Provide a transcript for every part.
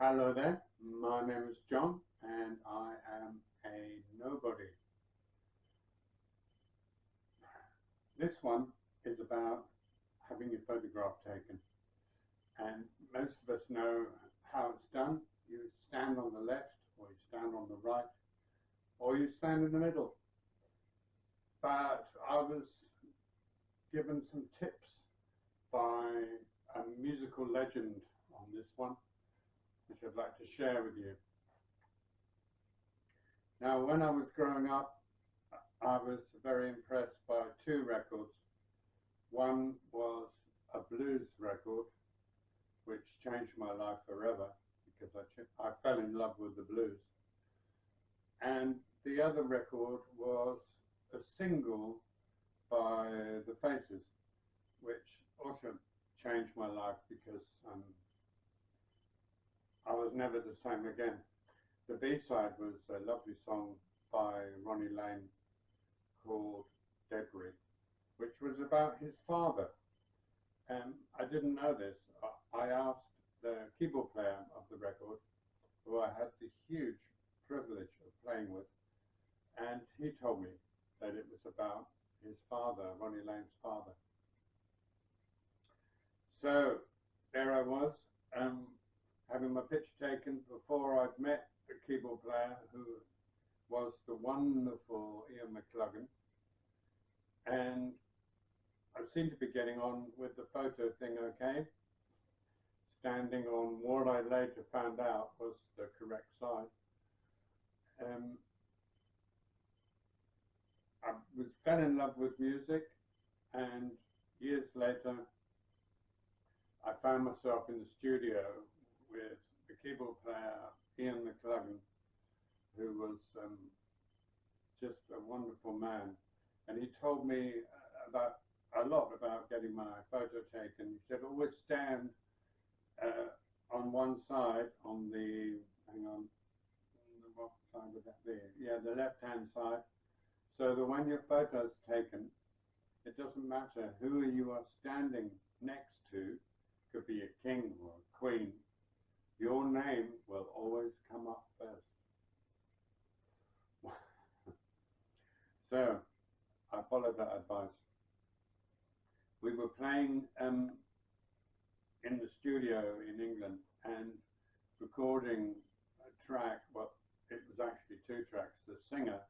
Hello there, my name is John and I am a nobody. This one is about having your photograph taken, and most of us know how it's done. You stand on the left, or you stand on the right, or you stand in the middle. But I was given some tips by a musical legend on this one, which I'd like to share with you. Now, when I was growing up, I was very impressed by two records. One was a blues record, which changed my life forever because I fell in love with the blues. And the other record was a single by the Faces, which also changed my life because I was never the same again. The B-side was a lovely song by Ronnie Lane called Debris, which was about his father. And I didn't know this. I asked the keyboard player of the record, who I had the huge privilege of playing with, and he told me that it was about his father, Ronnie Lane's father. So there I was, having my picture taken before I'd met the keyboard player, who was the wonderful Ian McClagan, and I seemed to be getting on with the photo thing okay, standing on what I later found out was the correct side. I fell in love with music, and years later I found myself in the studio with the keyboard player Ian McClagan, who was just a wonderful man, and he told me a lot about getting my photo taken. He said, always stand on one side, on the, what side would that be? Yeah, the left-hand side, so that when your photo's taken, it doesn't matter who you are standing next to, could be a king or a queen, your name will always come up first. So I followed that advice. We were playing in the studio in England and recording a track. Well, it was actually two tracks. The singer,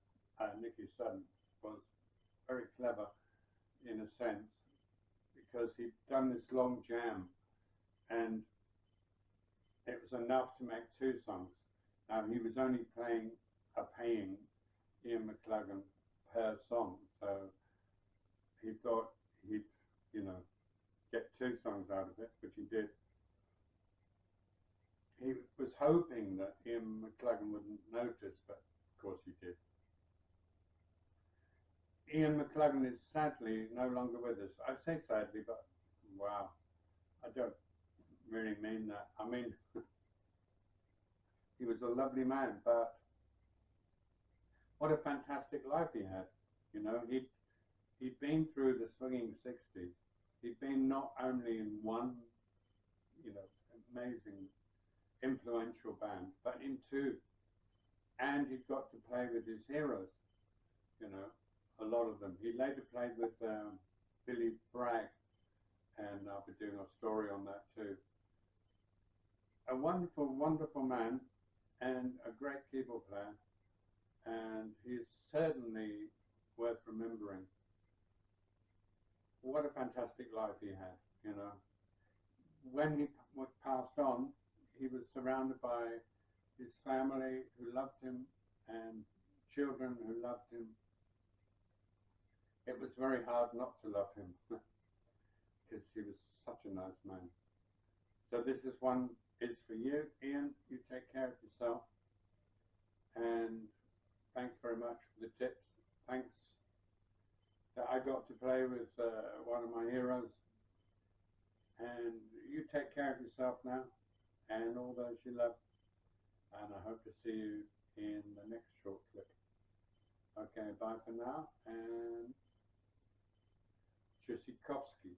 Nicky Sutton, was very clever in a sense because he'd done this long jam, and it was enough to make two songs. Now, he was only paying Ian McClagan per song, so he thought he'd, get two songs out of it, which he did. He was hoping that Ian McClagan wouldn't notice, but of course he did. Ian McClagan is sadly no longer with us. I say sadly, but wow, I don't really mean that. I mean, he was a lovely man, but what a fantastic life he had. He'd been through the swinging 60s. He'd been not only in one, amazing, influential band, but in two. And he'd got to play with his heroes, a lot of them. He later played with Billy Bragg, and I'll be doing a story on that too. A wonderful, wonderful man, and a great keyboard player, and he's certainly worth remembering. What a fantastic life he had, When he passed on, he was surrounded by his family who loved him and children who loved him. It was very hard not to love him because he was such a nice man. So this one is for you, Ian. You take care of yourself, and thanks very much for the tips. Thanks that I got to play with one of my heroes, and you take care of yourself now and all those you love, and I hope to see you in the next short clip. Okay, bye for now, and Tchaikovsky.